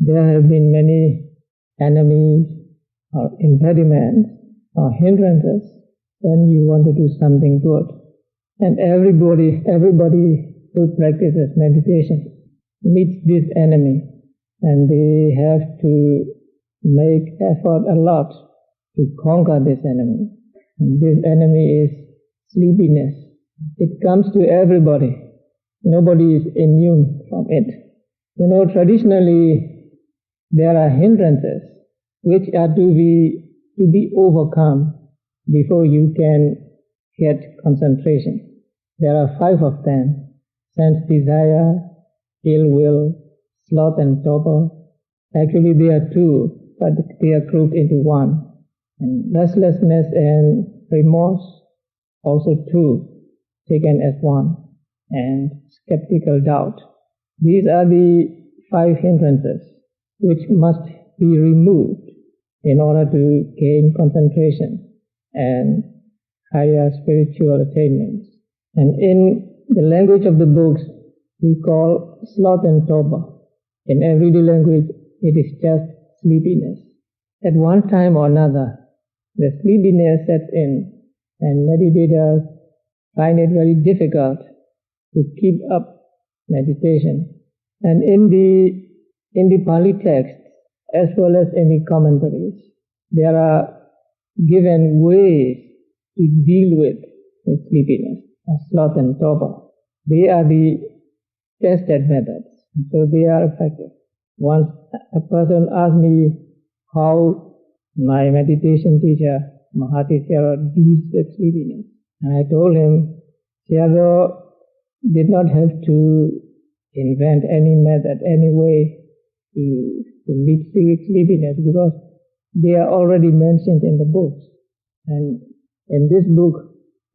there have been many enemies or impediments or hindrances when you want to do something good. And everybody who practices meditation meets this enemy, and they have to make effort a lot to conquer this enemy. And this enemy is sleepiness. It comes to everybody. Nobody is immune from it. Traditionally, there are hindrances which are to be overcome before you can get concentration. There are 5 of them: sense desire, ill will, sloth and torpor. Actually there are 2, but they are grouped into 1. And restlessness and remorse, also 2, taken as 1. And skeptical doubt. These are the 5 hindrances which must be removed in order to gain concentration and higher spiritual attainments. And in the language of the books, we call sloth and torpor. In everyday language, it is just sleepiness. At one time or another, the sleepiness sets in, and meditators find it very difficult to keep up meditation. And in the Pali text, as well as in the commentaries, there are given ways to deal with the sleepiness, sloth and torpor. They are the tested methods, so they are effective. Once a person asked me how my meditation teacher, Mahati Sayadaw, deals with sleepiness. And I told him, Sayadaw did not have to invent any method, any way to meet sleepiness, because they are already mentioned in the books. And in this book,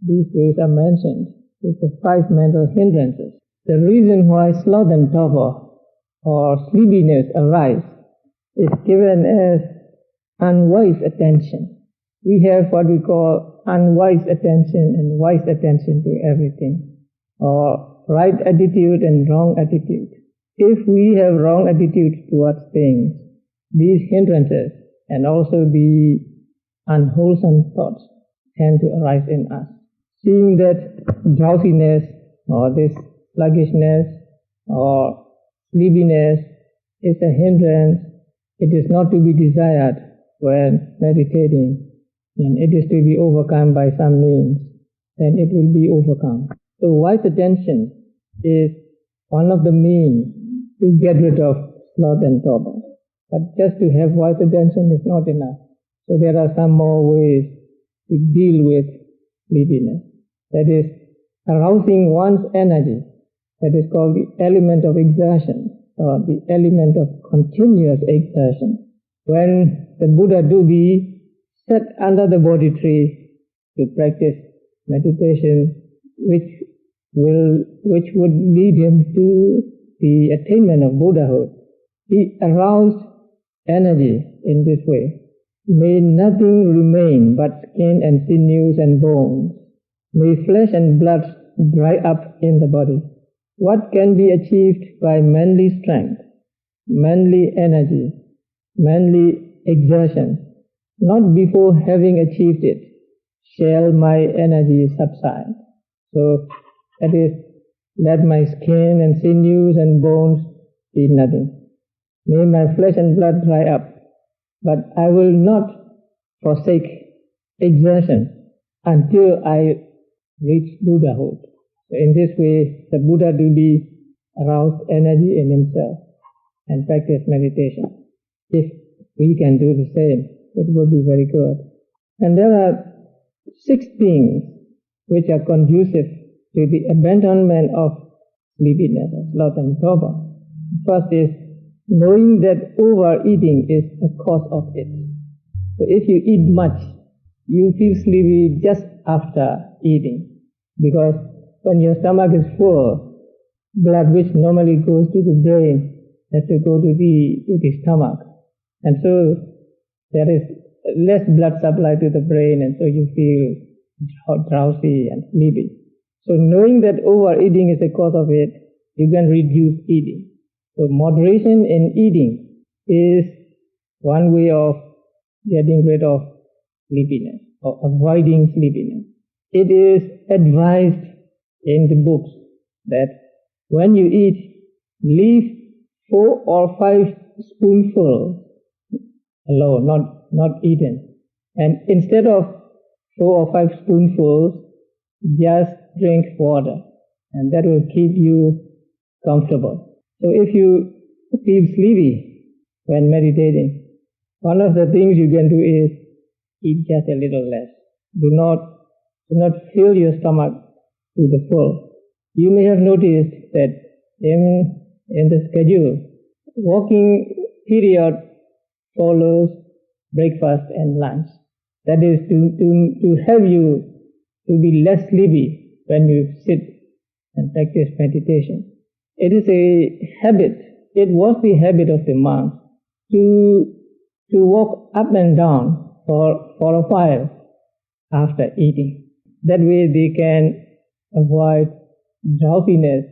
these ways are mentioned. It's the 5 mental hindrances. The reason why sloth and torpor or sleepiness arise is given as unwise attention. We have what we call unwise attention and wise attention to everything, or right attitude and wrong attitude. If we have wrong attitude towards things, these hindrances and also the unwholesome thoughts tend to arise in us. Seeing that drowsiness or this sluggishness or sleepiness is a hindrance, it is not to be desired when meditating, and it is to be overcome by some means, then it will be overcome. So wise attention is one of the means to get rid of sloth and torpor. But just to have wise attention is not enough. So there are some more ways to deal with sleepiness. That is, arousing one's energy. That is called the element of exertion, or the element of continuous exertion. When the Buddha Dubi sat under the Bodhi tree to practice meditation, which would lead him to the attainment of Buddhahood, he aroused energy in this way. May nothing remain but skin and sinews and bones. May flesh and blood dry up in the body. What can be achieved by manly strength, manly energy, manly exertion, not before having achieved it, shall my energy subside. So that is, let my skin and sinews and bones be nothing. May my flesh and blood dry up, but I will not forsake exertion until I reach Buddhahood. So in this way, the Buddha Dubi aroused energy in himself and practiced meditation. If we can do the same, it would be very good. And there are 6 things which are conducive to the abandonment of sleepiness, sloth and torpor. First is knowing that overeating is the cause of it. So if you eat much, you feel sleepy just after eating, because when your stomach is full, blood which normally goes to the brain has to go to the stomach. And so there is less blood supply to the brain, and so you feel drowsy and sleepy. So knowing that overeating is the cause of it, you can reduce eating. So moderation in eating is one way of getting rid of sleepiness or avoiding sleepiness. It is advised in the books that when you eat, leave 4 or 5 spoonfuls alone, not eaten. And instead of 4 or 5 spoonfuls, just drink water, and that will keep you comfortable. So if you feel sleepy when meditating, one of the things you can do is eat just a little less. Do not fill your stomach to the full. You may have noticed that in the schedule, walking period follows breakfast and lunch. That is to help you to be less sleepy when you sit and practice meditation. It is a habit. It was the habit of the monks to walk up and down for a while after eating. That way they can avoid drowsiness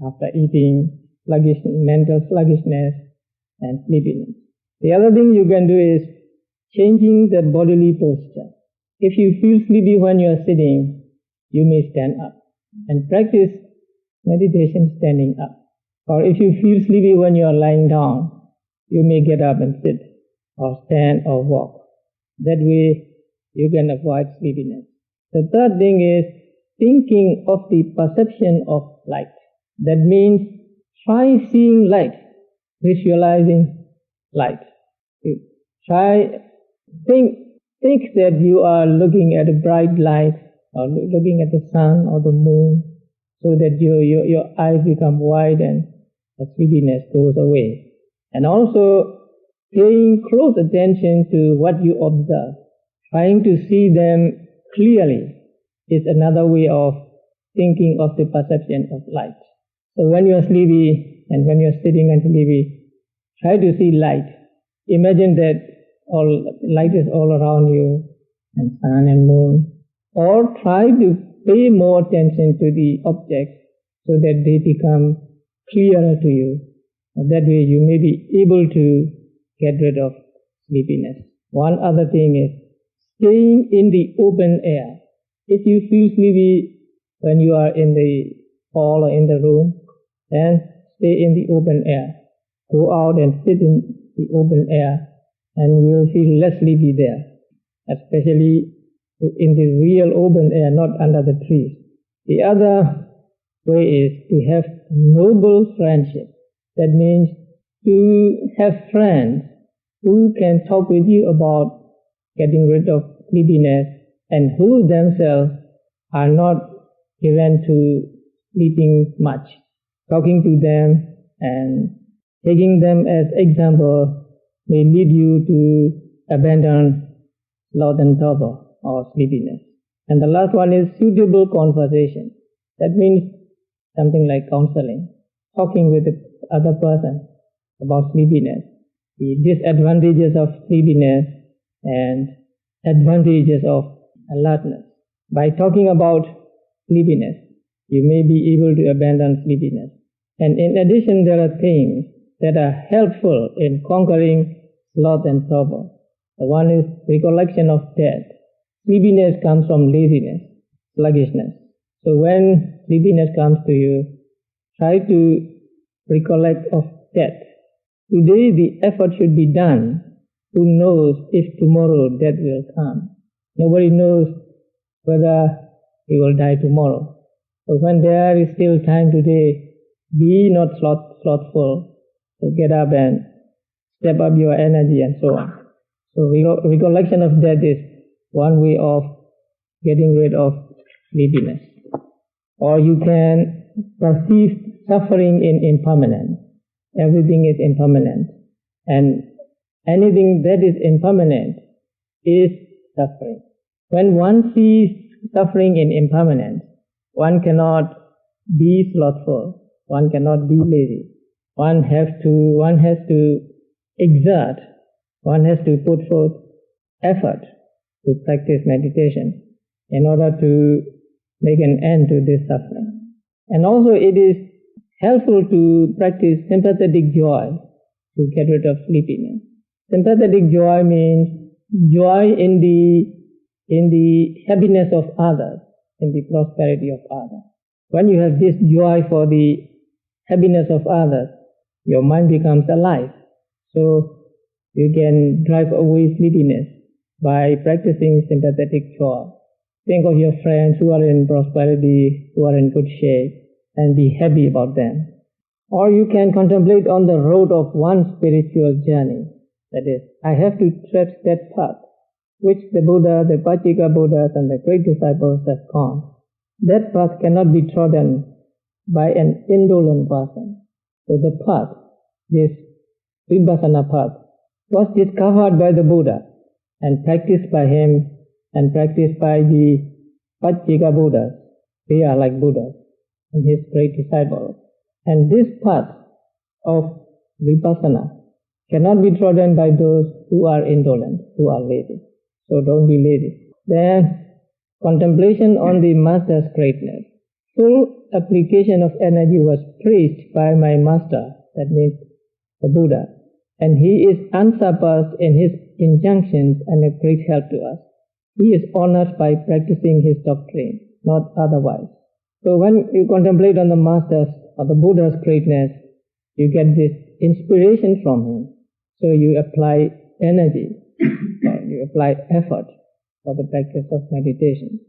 after eating, mental sluggishness, and sleepiness. The other thing you can do is changing the bodily posture. If you feel sleepy when you are sitting, you may stand up and practice meditation standing up. Or if you feel sleepy when you are lying down, you may get up and sit or stand or walk. That way you can avoid sleepiness. The third thing is thinking of the perception of light. That means try seeing light, visualizing light. Think that you are looking at a bright light or looking at the sun or the moon, so that your eyes become wide and the sleepiness goes away. And also paying close attention to what you observe, trying to see them clearly is another way of thinking of the perception of light. So when you are sleepy and when you are sitting and sleepy, try to see light. Imagine that light is all around you, and sun and moon. Or try to pay more attention to the objects so that they become clearer to you. And that way you may be able to get rid of sleepiness. One other thing is staying in the open air. If you feel sleepy when you are in the hall or in the room, then stay in the open air. Go out and sit in the open air, and you will feel less sleepy there, especially in the real open air, not under the trees. The other way is to have noble friendship. That means to have friends who can talk with you about getting rid of sleepiness and who themselves are not given to sleeping much. Talking to them and taking them as example may lead you to abandon sloth and torpor or sleepiness. And the last one is suitable conversation. That means something like counseling, talking with the other person about sleepiness, the disadvantages of sleepiness and advantages of alertness. By talking about sleepiness, you may be able to abandon sleepiness. And in addition, there are things that are helpful in conquering sloth and torpor. The one is recollection of death. Sleepiness comes from laziness, sluggishness. So when sleepiness comes to you, try to recollect of death. Today the effort should be done. Who knows if tomorrow death will come? Nobody knows whether he will die tomorrow. So when there is still time today, be not slothful. So get up and step up your energy and so on. So recollection of death is one way of getting rid of sleepiness. Or you can perceive suffering in impermanence. Everything is impermanent. And anything that is impermanent is suffering. When one sees suffering in impermanence, one cannot be slothful. One cannot be lazy. One has to exert. One has to put forth effort to practice meditation in order to make an end to this suffering. And also it is helpful to practice sympathetic joy. to get rid of sleepiness. Sympathetic joy means joy in the happiness of others, in the prosperity of others. When you have this joy for the happiness of others, your mind becomes alive. So you can drive away sleepiness by practicing sympathetic joy. Think of your friends who are in prosperity, who are in good shape, and be happy about them. Or you can contemplate on the road of one spiritual journey. That is, I have to tread that path which the Buddha, the Pāccika Buddhas, and the great disciples have gone. That path cannot be trodden by an indolent person. So the path, this Vipassana path, was discovered by the Buddha and practiced by him and practiced by the Pāccika Buddhas. They are like Buddhas and his great disciples. And this path of Vipassana cannot be trodden by those who are indolent, who are lazy. So don't be lazy. Then contemplation on the Master's greatness. Full application of energy was praised by my Master, that means the Buddha, and he is unsurpassed in his injunctions and a great help to us. He is honored by practicing his doctrine, not otherwise. So when you contemplate on the Master's or the Buddha's greatness, you get this inspiration from him. So you apply energy, or you apply effort for the practice of meditation.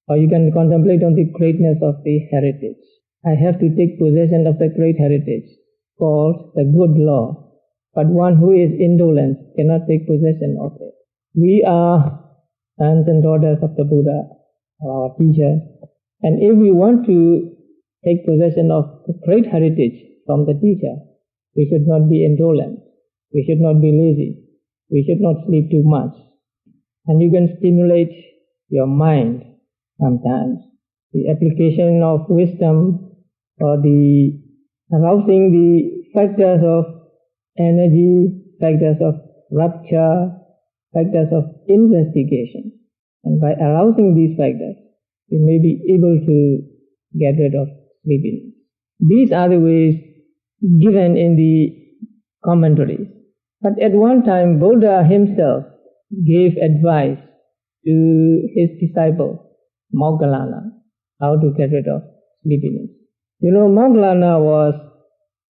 Or you can contemplate on the greatness of the heritage. I have to take possession of the great heritage called the good law. But one who is indolent cannot take possession of it. We are sons and daughters of the Buddha, our teacher. And if we want to take possession of the great heritage from the teacher, we should not be indolent. We should not be lazy. We should not sleep too much. And you can stimulate your mind sometimes. The application of wisdom or the arousing the factors of energy, factors of rapture, factors of investigation. And by arousing these factors, you may be able to get rid of sleepiness. These are the ways given in the commentaries. But at one time, Buddha himself gave advice to his disciple, Moggallana, how to get rid of sleepiness. You know, Moggallana was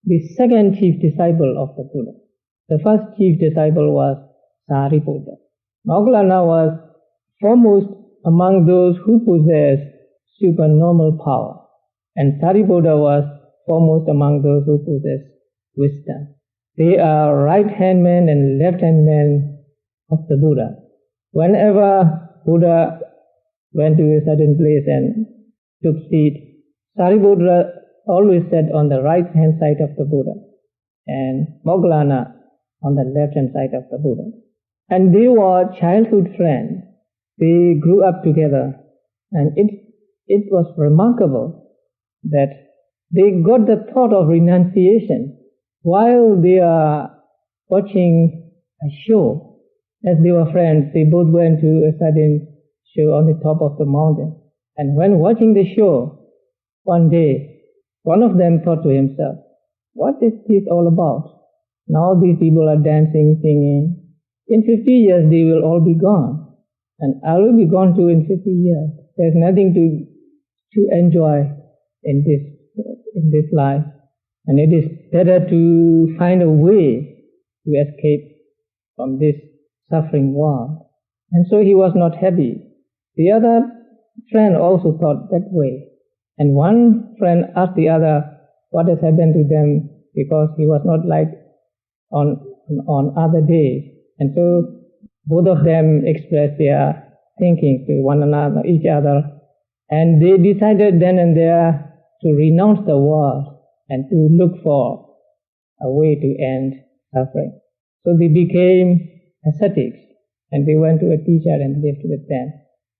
the second chief disciple of the Buddha. The first chief disciple was Sariputta. Moggallana was foremost among those who possessed supernormal power, and Sariputta was foremost among those who possessed wisdom. They are right-hand men and left-hand men of the Buddha. Whenever Buddha went to a certain place and took seat, Sariputta always sat on the right-hand side of the Buddha, and Moggallana on the left-hand side of the Buddha. And they were childhood friends. They grew up together, and it was remarkable that they got the thought of renunciation while they are watching a show. As they were friends, they both went to a certain show on the top of the mountain. And when watching the show, one day, one of them thought to himself, what is this all about? Now these people are dancing, singing. In 50 years they will all be gone. And I will be gone too in 50 years. There's nothing to enjoy in this life. And it is better to find a way to escape from this suffering world. And so he was not happy. The other friend also thought that way. And one friend asked the other what has happened to them, because he was not like on other days. And so both of them expressed their thinking to one another, each other, and they decided then and there to renounce the world and to look for a way to end suffering. So they became ascetics, and they went to a teacher and lived with them.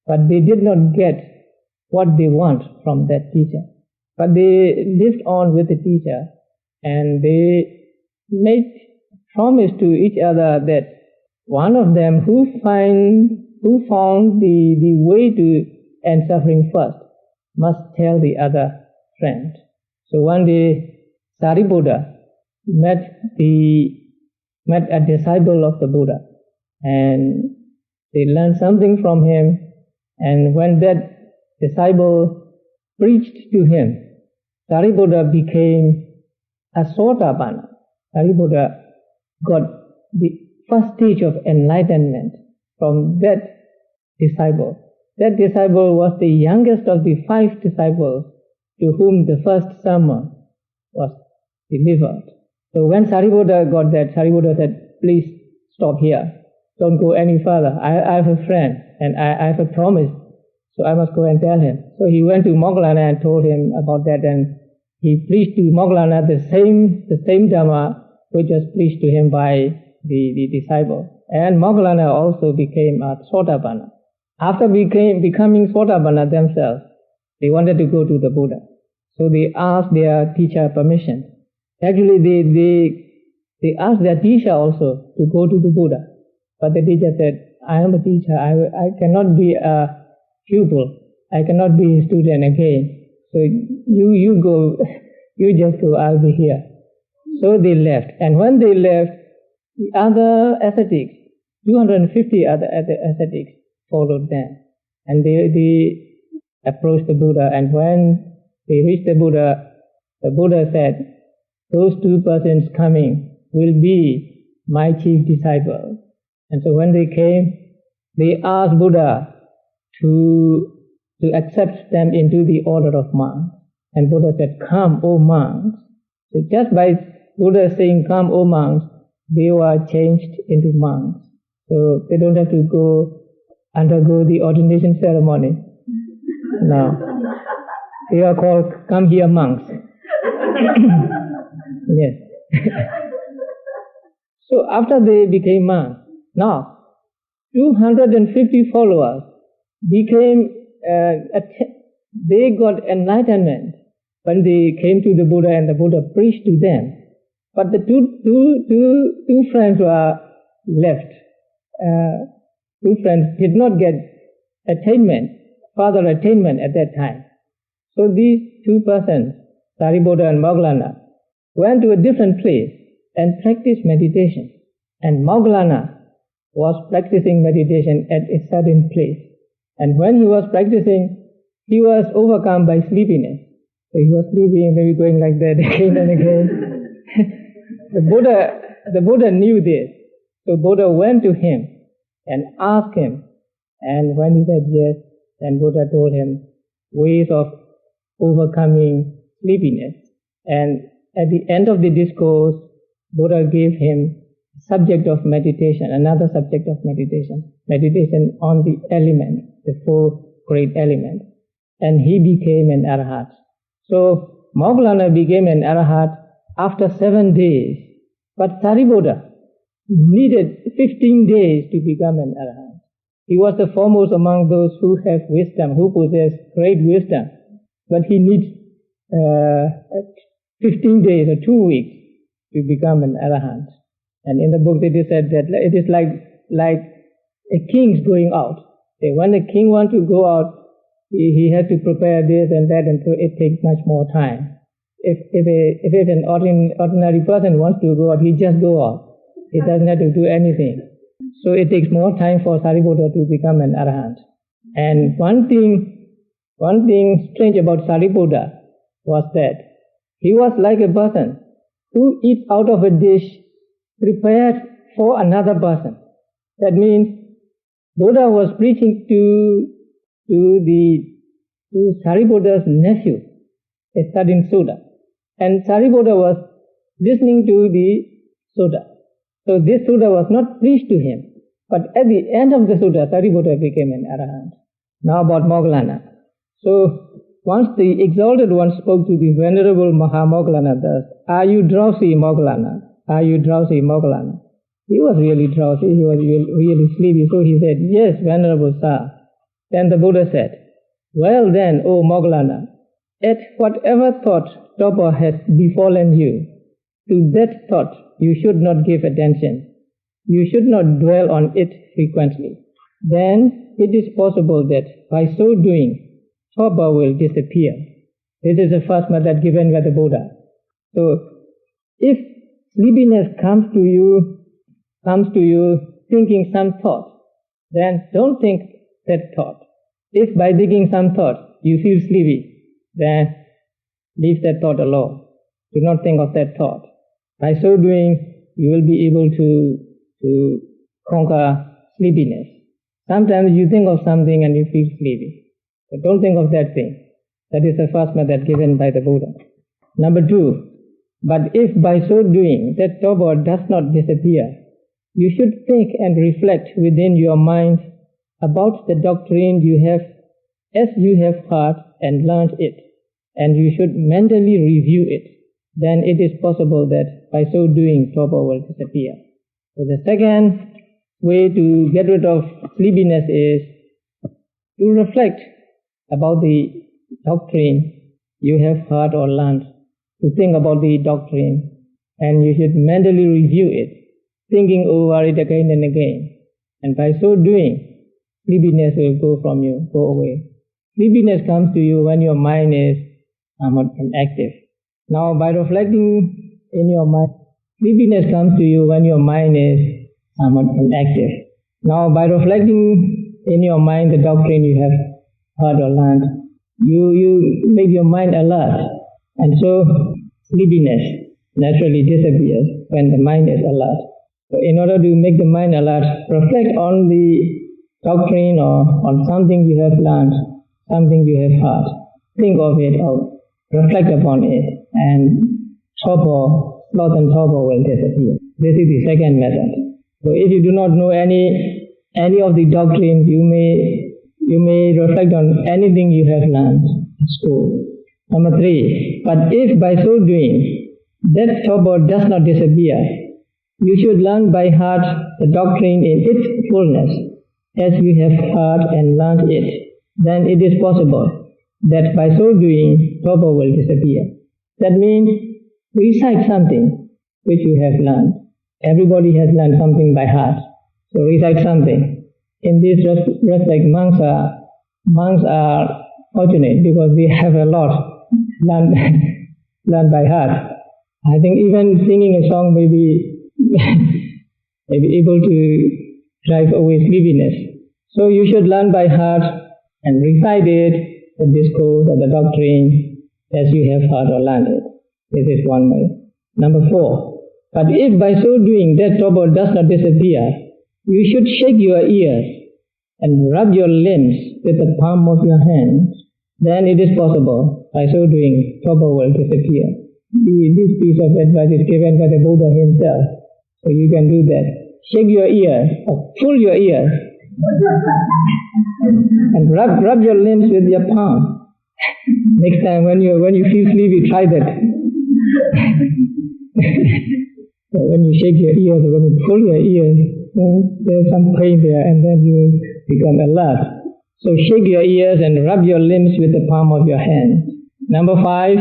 But they did not get what they want from that teacher. But they lived on with the teacher, and they made promise to each other that one of them who found the way to end suffering first must tell the other friend. So one day Sariputta met the met a disciple of the Buddha, and they learned something from him. And when that disciple preached to him, Sariputta became a Sotapanna. Sariputta got the first stage of enlightenment from that disciple. That disciple was the youngest of the 5 disciples to whom the first sermon was delivered. So when Sariputta got that, Sariputta said, please stop here. Don't go any further. I have a friend and I have a promise, so I must go and tell him. So he went to Moggallana and told him about that, and he preached to Moggallana the same Dhamma which was preached to him by the disciple. And Moggallana also became a Sotapanna. After becoming Sotapanna themselves, they wanted to go to the Buddha. So they asked their teacher permission. Actually, they asked their teacher also to go to the Buddha. But the teacher said, I am a teacher, I cannot be a pupil, I cannot be a student again. So you go, you just go, I'll be here. So they left. And when they left, the other ascetics, 250 other ascetics followed them. And they approached the Buddha, and when they reached the Buddha said, those 2 persons coming will be my chief disciples. And so when they came, they asked Buddha to accept them into the order of monks. And Buddha said, come, O monks. So just by Buddha saying, come, O monks, they were changed into monks. So they don't have to undergo the ordination ceremony. Now, they are called come here monks. Yes. So after they became monks, now 250 followers became, they got enlightenment when they came to the Buddha and the Buddha preached to them. But the two friends were left. 2 friends did not get further attainment at that time. So these 2 persons, Sariputta and Moggallana, went to a different place and practiced meditation. And Moggallana was practicing meditation at a certain place. And when he was practicing, he was overcome by sleepiness. So he was sleeping, maybe going like that again and again. The Buddha knew this. So Buddha went to him and asked him. And when he said yes, then Buddha told him ways of overcoming sleepiness. And at the end of the discourse, Buddha gave him subject of meditation, another subject of meditation on the elements, the 4 great elements. And he became an arahat. So Moggallana became an arahat after 7 days. But Sariputta needed 15 days to become an arahat. He was the foremost among those who have wisdom, who possess great wisdom. But he needs 15 days or 2 weeks to become an arahant. And in the book it is said that it is like a king's going out. When a king wants to go out, he has to prepare this and that, and so it takes much more time. If an ordinary person wants to go out, he just go out. He doesn't have to do anything. So it takes more time for Sariputta to become an arahant. And one thing strange about Sariputta was that he was like a person who eats out of a dish prepared for another person. That means Buddha was preaching to Sariputta's nephew, a certain Sutta. And Sariputta was listening to the Sutta. So this Sutta was not preached to him. But at the end of the Sutta, Sariputta became an arahant. Now about Moggallana. So once the Exalted One spoke to the Venerable Mahamoggallana thus, "Are you drowsy, Moggallana? Are you drowsy, Moggallana?" He was really drowsy, he was really sleepy, so he said, "Yes, Venerable Sir." Then the Buddha said, "Well then, O Moggallana, at whatever thought torpor has befallen you, to that thought you should not give attention. You should not dwell on it frequently. Then it is possible that by so doing, torpor will disappear." This is the first method given by the Buddha. So if sleepiness comes to you, comes to you thinking some thought, then don't think that thought. If by thinking some thought you feel sleepy, then leave that thought alone. Do not think of that thought. By so doing, you will be able to conquer sleepiness. Sometimes you think of something and you feel sleepy. But don't think of that thing. That is the first method given by the Buddha. Number 2, but if by so doing that torpor does not disappear, you should think and reflect within your mind about the doctrine you have, as you have heard and learned it, and you should mentally review it. Then it is possible that by so doing torpor will disappear. So the second way to get rid of sleepiness is to reflect about the doctrine you have heard or learned, to think about the doctrine, and you should mentally review it, thinking over it again and again. And by so doing, sleepiness will go from you, go away. Sleepiness comes to you when your mind is inactive. Now by reflecting in your mind, sleepiness comes to you when your mind is inactive. Now by reflecting in your mind the doctrine you have heard or learned, you make your mind alert, and so sleepiness naturally disappears when the mind is alert. So in order to make the mind alert, reflect on the doctrine or on something you have learned, something you have heard. Think of it or reflect upon it, and torpor, sloth and torpor will disappear. This is the second method. So if you do not know any of the doctrines, you may reflect on anything you have learned at school. Number 3, but if by so doing that torpor does not disappear, you should learn by heart the doctrine in its fullness, as you have heard and learned it. Then it is possible that by so doing torpor will disappear. That means recite something which you have learned. Everybody has learned something by heart, so recite something. In this respect, monks are fortunate because we have a lot learned by heart. I think even singing a song may be able to drive away sleepiness. So you should learn by heart and recite it, the discourse or the doctrine, as you have heard or learned it. This is one way. Number 4, but if by so doing that torpor does not disappear, you should shake your ears and rub your limbs with the palm of your hand. Then it is possible, by so doing, torpor will disappear. This piece of advice is given by the Buddha himself, so you can do that. Shake your ears, or pull your ears, and rub your limbs with your palm. Next time when you feel sleepy, try that. So when you shake your ears, or when you pull your ears, there's some pain there, and then you become alert. So shake your ears and rub your limbs with the palm of your hand. Number 5,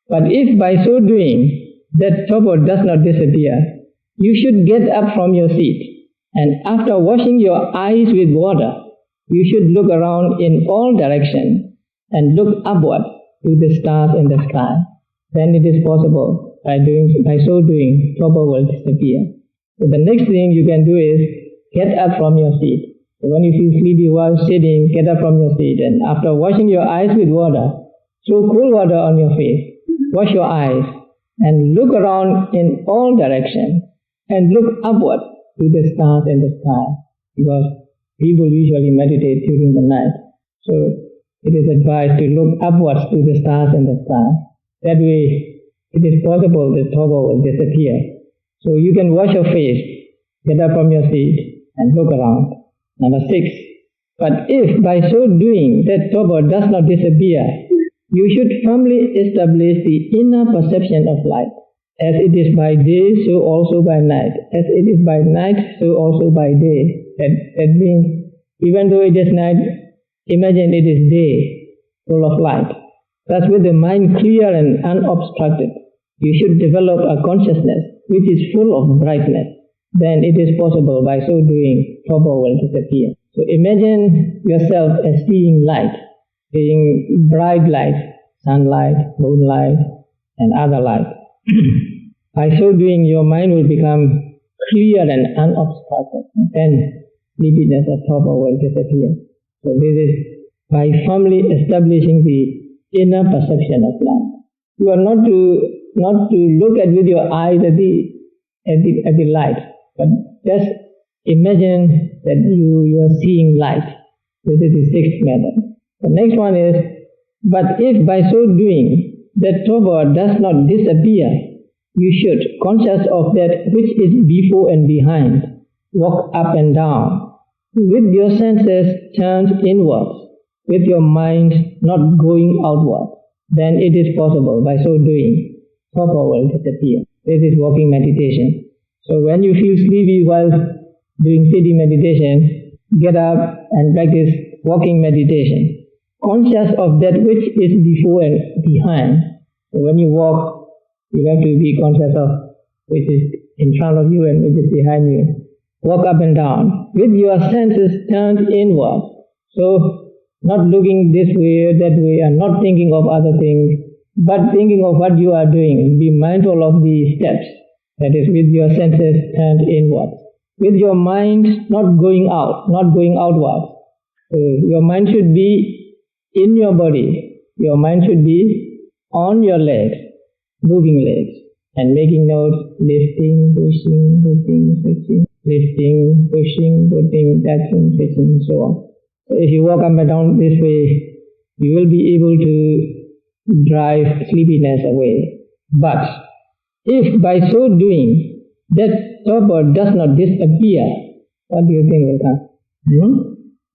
but if by so doing that torpor does not disappear, you should get up from your seat, and after washing your eyes with water, you should look around in all directions and look upward to the stars in the sky. Then it is possible, by so doing, torpor will disappear. So the next thing you can do is get up from your seat. So when you feel sleepy while sitting, get up from your seat, and after washing your eyes with water, throw cool water on your face, wash your eyes, and look around in all directions, and look upward to the stars in the sky, because people usually meditate during the night. So it is advised to look upwards to the stars in the sky. That way, it is possible that torpor will disappear. So you can wash your face, get up from your seat, and look around. Number 6, but if by so doing that torpor does not disappear, you should firmly establish the inner perception of light. As it is by day, so also by night. As it is by night, so also by day. That means, even though it is night, imagine it is day, full of light. Thus, with the mind clear and unobstructed, you should develop a consciousness which is full of brightness. Then it is possible, by so doing, torpor will disappear. So imagine yourself as seeing light, seeing bright light, sunlight, moonlight, and other light. By so doing, your mind will become clear and unobstructed, then sleepiness or torpor will disappear. So this is by firmly establishing the inner perception of life. You are not to look at with your eyes at the light, but just imagine that you are seeing light. This is the sixth method. The next one is, but if by so doing that torpor does not disappear, you should, conscious of that which is before and behind, walk up and down, with your senses turned inwards, with your mind not going outward. Then it is possible, by so doing, torpor will disappear. This is walking meditation. So when you feel sleepy while doing sitting meditation, get up and practice walking meditation, conscious of that which is before and behind. So when you walk, you have to be conscious of which is in front of you and which is behind you. Walk up and down with your senses turned inward. So not looking this way or that way and not thinking of other things, but thinking of what you are doing. Be mindful of the steps. That is, with your senses turned inward. With your mind not going out, not going outward. Your mind should be in your body. Your mind should be on your legs, moving legs, and making notes, lifting, pushing, lifting, switching, lifting, pushing, putting, touching, switching, and so on. So if you walk up and down this way, you will be able to drive sleepiness away. But if by so doing that torpor does not disappear, what do you think will come?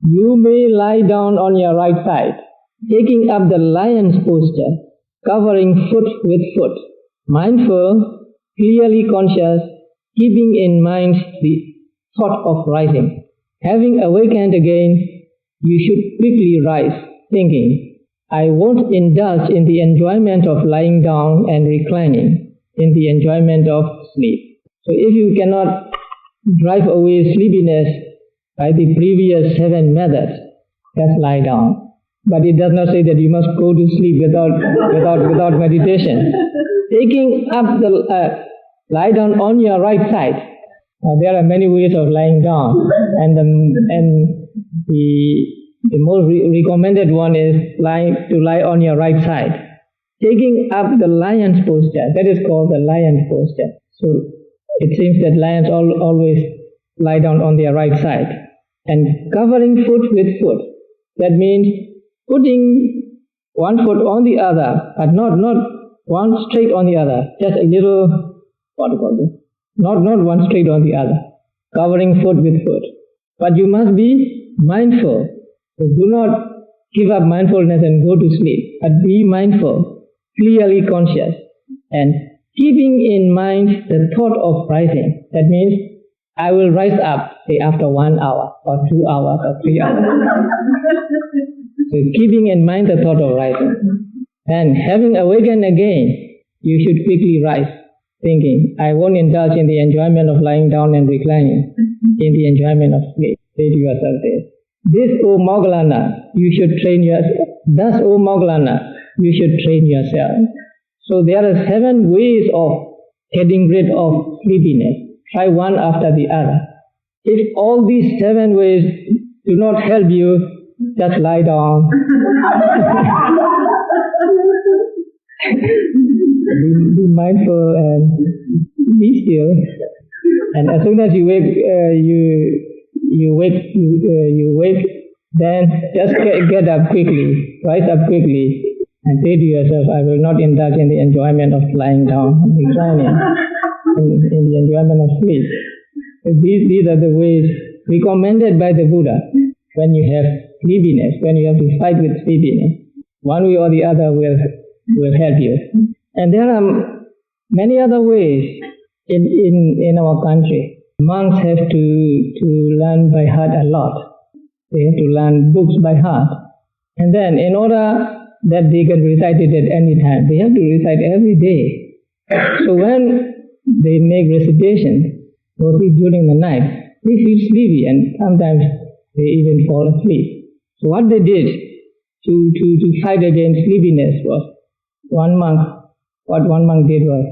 You may lie down on your right side, taking up the lion's posture, covering foot with foot, mindful, clearly conscious, keeping in mind the thought of rising. Having awakened again, you should quickly rise, thinking, I won't indulge in the enjoyment of lying down and reclining, in the enjoyment of sleep. So if you cannot drive away sleepiness by the previous 7 methods, just lie down. But it does not say that you must go to sleep without meditation. Taking up the lie down on your right side. There are many ways of lying down, and the most recommended one is to lie on your right side. Taking up the lion's posture, that is called the lion's posture. So it seems that lions always lie down on their right side. And covering foot with foot, that means putting one foot on the other, but not one straight on the other, just a little, not one straight on the other, covering foot with foot. But you must be mindful. So do not give up mindfulness and go to sleep, but be mindful, clearly conscious, and keeping in mind the thought of rising. That means, I will rise up, say after 1 hour, or 2 hours, or 3 hours. So keeping in mind the thought of rising. And having awakened again, you should quickly rise, thinking, I won't indulge in the enjoyment of lying down and reclining, in the enjoyment of sleep. Say to yourself this. This, O Moggallana, you should train yourself. Thus, O Moggallana, you should train yourself. So there are 7 ways of getting rid of sleepiness. Try one after the other. If all these 7 ways do not help you, just lie down. Be mindful and be still. And as soon as you wake, you wake. Then just get up quickly, rise up quickly, and say to yourself, I will not indulge in the enjoyment of lying down and reclining, in the enjoyment of sleep. So these are the ways recommended by the Buddha when you have sleepiness, when you have to fight with sleepiness. One way or the other will help you. And there are many other ways in our country. Monks have to learn by heart a lot. They have to learn books by heart. And then in order that they can recite it at any time, they have to recite every day. So when they make recitations, mostly during the night, they feel sleepy and sometimes they even fall asleep. So what they did to fight against sleepiness was, what one monk did was,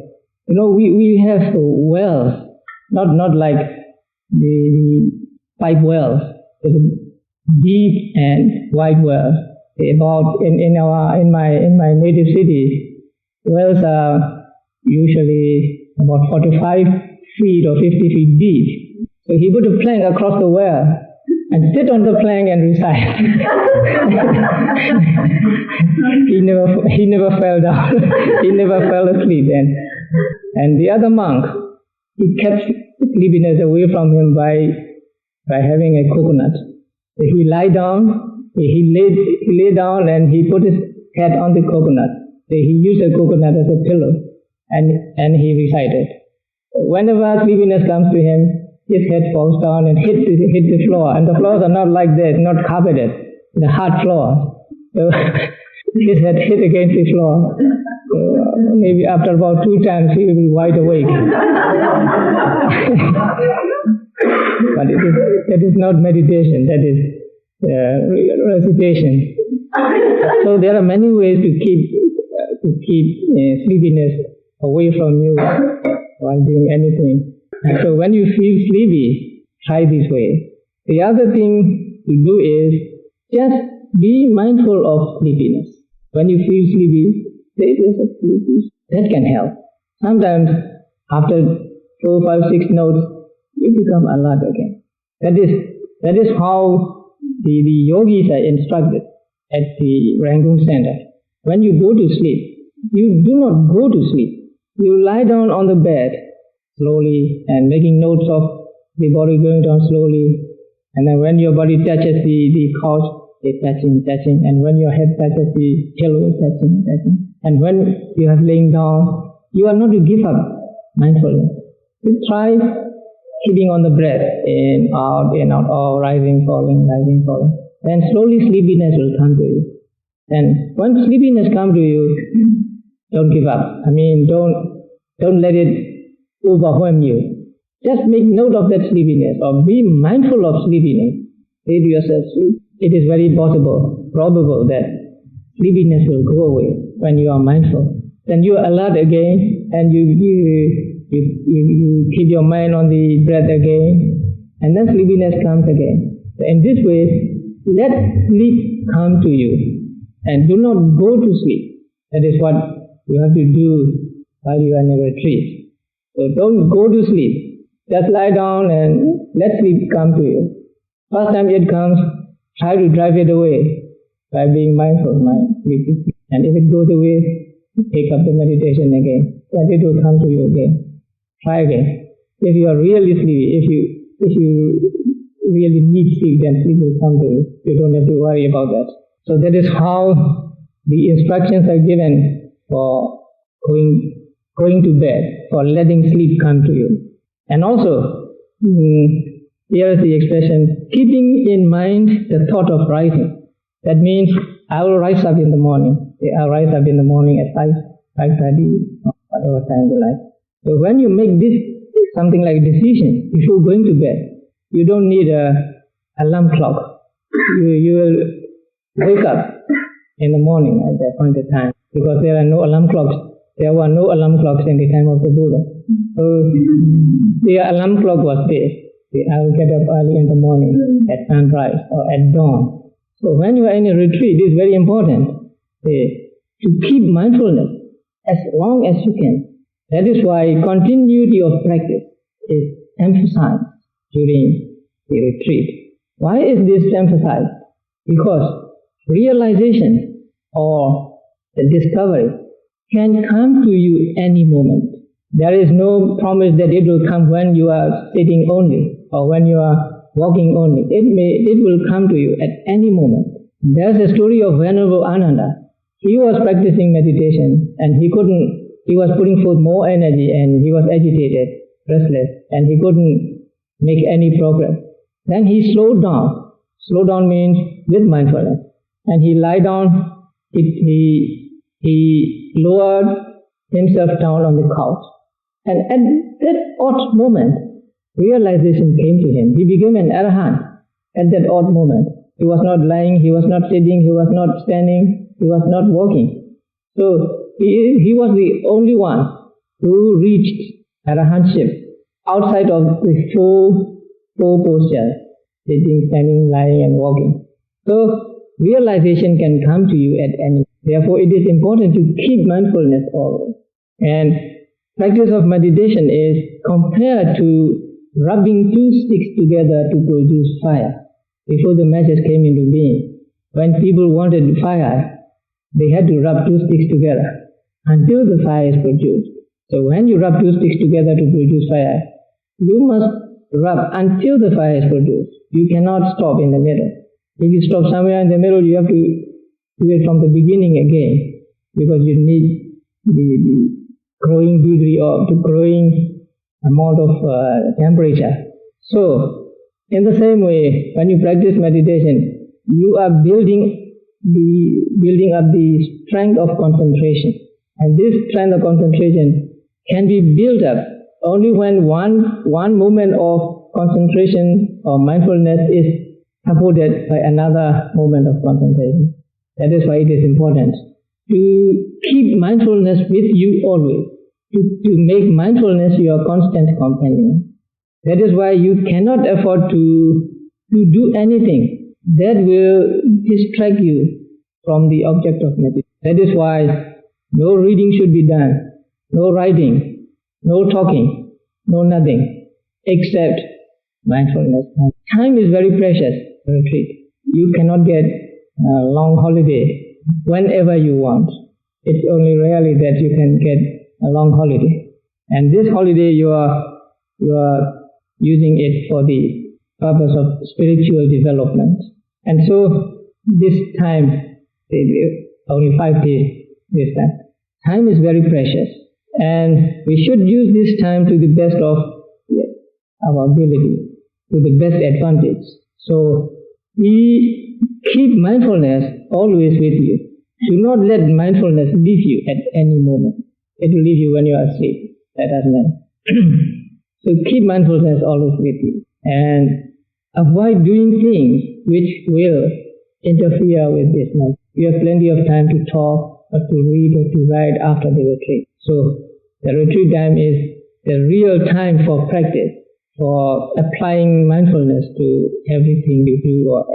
we have wells not like the pipe wells, deep and wide wells. About in my native city, wells are usually about 45 feet or 50 feet deep. So he put a plank across the well and sit on the plank and recite. he never fell down. He never fell asleep. And the other monk, he kept sleepiness away from him by having a coconut. So he lay down. He lay down and he put his head on the coconut. So he used a coconut as a pillow, and he recited. Whenever sleepiness comes to him, his head falls down and hit the floor. And the floors are not like that, not carpeted, the hard floor. So his head hit against the floor. So maybe after about 2 times he will be wide awake. But that is not meditation. That is recitation. So there are many ways to keep sleepiness away from you while doing anything. And so when you feel sleepy, try this way. The other thing to do is just be mindful of sleepiness. When you feel sleepy, that can help. Sometimes after 4, 5, 6 notes, you become alert again. That is how the yogis are instructed at the Rangoon Center. When you go to sleep, you do not go to sleep. You lie down on the bed slowly and making notes of the body going down slowly. And then when your body touches the couch, it's touching. And when your head touches the pillow, touching. And when you are laying down, you are not to give up mindfulness. You try keeping on the breath, in, out, or rising, falling. Then slowly sleepiness will come to you. And when sleepiness comes to you, don't give up. Don't let it overwhelm you. Just make note of that sleepiness, or be mindful of sleepiness. Say to yourself, it is very probable that sleepiness will go away when you are mindful. Then you are alert again, and you keep your mind on the breath again, and then sleepiness comes again. So in this way, let sleep come to you, and do not go to sleep. That is what you have to do while you are in a retreat. So don't go to sleep. Just lie down and let sleep come to you. First time it comes, try to drive it away by being mindful. And if it goes away, take up the meditation again. Then it will come to you again. Try again. If you are really sleepy, if you really need sleep, then sleep will come to you. You don't have to worry about that. So that is how the instructions are given for going to bed, for letting sleep come to you. And also, here is the expression, keeping in mind the thought of rising. That means, I will rise up in the morning. I'll rise up in the morning at 5:30, whatever time you like. So when you make this something like a decision before going to bed, you don't need an alarm clock. You will wake up in the morning at that point of time, because there are no alarm clocks. There were no alarm clocks in the time of the Buddha. So the alarm clock was this. I will get up early in the morning at sunrise or at dawn. So when you are in a retreat, it is very important to keep mindfulness as long as you can. That is why continuity of practice is emphasized during the retreat. Why is this emphasized? Because realization or the discovery can come to you any moment. There is no promise that it will come when you are sitting only or when you are walking only. It will come to you at any moment. There's a story of Venerable Ananda. He was practicing meditation and he was putting forth more energy and he was agitated, restless, and he couldn't make any progress. Then he slowed down. Slow down means with mindfulness. And he lied down, he lowered himself down on the couch. And at that odd moment, realization came to him. He became an arahant at that odd moment. He was not lying, he was not sitting, he was not standing, he was not walking. So he was the only one who reached arahantship outside of the four postures, sitting, standing, lying, and walking. So realization can come to you at any. Therefore, it is important to keep mindfulness always. And practice of meditation is compared to rubbing two sticks together to produce fire. Before the matches came into being, when people wanted fire, they had to rub two sticks together until the fire is produced. So when you rub two sticks together to produce fire, you must rub until the fire is produced. You cannot stop in the middle. If you stop somewhere in the middle, you have to do it from the beginning again, because you need the growing degree of the growing amount of temperature. So, in the same way, when you practice meditation, you are building up the strength of concentration, and this strength of concentration can be built up only when one moment of concentration or mindfulness is supported by another moment of concentration. That is why it is important to keep mindfulness with you always, to make mindfulness your constant companion. That is why you cannot afford to do anything that will distract you from the object of meditation. That is why no reading should be done, no writing, no talking, no nothing, except mindfulness. Time is very precious for retreat. You cannot get a long holiday whenever you want. It's only rarely that you can get a long holiday. And this holiday you are using it for the purpose of spiritual development. And so this time, only 5 days this time. Time is very precious. And we should use this time to the best of our ability, to the best advantage. So we keep mindfulness always with you. Do not let mindfulness leave you at any moment. It will leave you when you are asleep. That doesn't matter. So keep mindfulness always with you. And avoid doing things which will interfere with this mindfulness. You have plenty of time to talk, or to read, or to write after the retreat. So the retreat time is the real time for practice, for applying mindfulness to everything you do or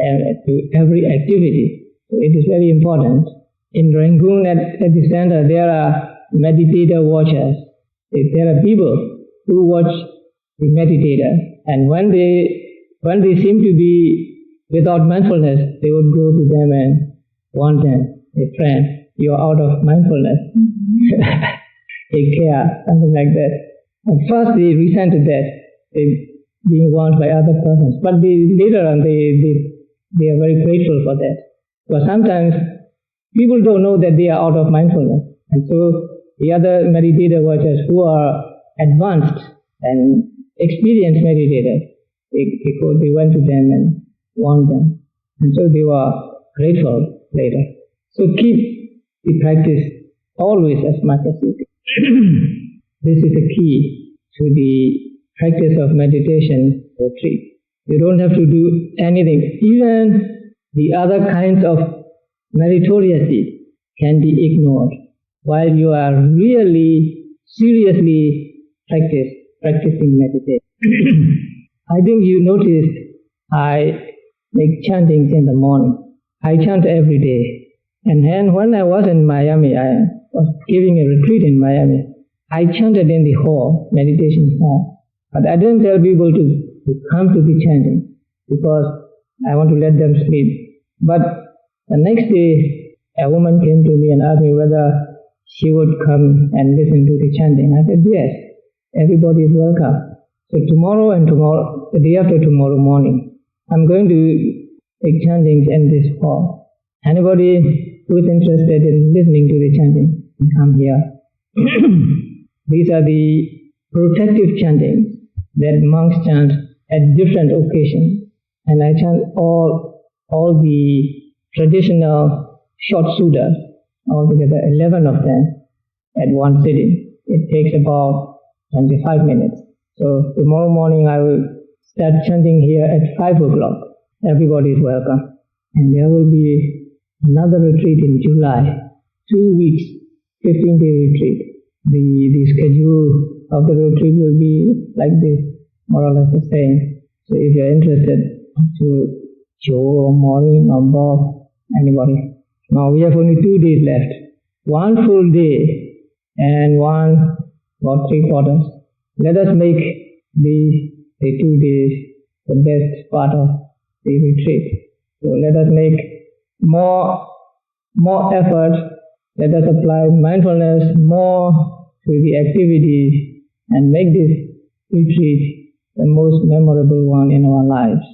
to every activity. So it is very important. In Rangoon at the center, there are meditator watchers. There are people who watch the meditator, and when they seem to be without mindfulness, they would go to them and warn them, "Hey friend, you are out of mindfulness. Take care," something like that. At first they resented that, being warned by other persons, but later on they are very grateful for that. Because sometimes people don't know that they are out of mindfulness, and so the other meditator watchers who are advanced and experienced meditators, they went to them and warned them, and so they were grateful later. So keep the practice always as much as you can. This is the key to the practice of meditation retreat. You don't have to do anything. Even the other kinds of meritorious can be ignored while you are really seriously practicing meditation. I think you noticed I make chantings in the morning. I chant every day. And then when I was in Miami, I was giving a retreat in Miami. I chanted in the hall, meditation hall. But I didn't tell people to come to the chanting because I want to let them sleep. But the next day, a woman came to me and asked me whether she would come and listen to the chanting. I said, yes, everybody is welcome. So tomorrow, the day after tomorrow morning, I'm going to take chantings in this hall. Anybody who is interested in listening to the chanting can come here. These are the protective chantings that monks chant at different occasions. And I chant all the traditional short suttas, altogether 11 of them, at one sitting. It takes about 25 minutes. So tomorrow morning I will start chanting here at 5 o'clock. Everybody is welcome. And there will be another retreat in July, 2 weeks, 15-day retreat. The schedule of the retreat will be like this, more or less the same. So if you're interested to Joe or Maureen or Bob, anybody. Now we have only 2 days left. One full day and one about 3/4. Let us make these 2 days the best part of the retreat. So let us make more effort. Let us apply mindfulness more to the activities and make this retreat the most memorable one in our lives.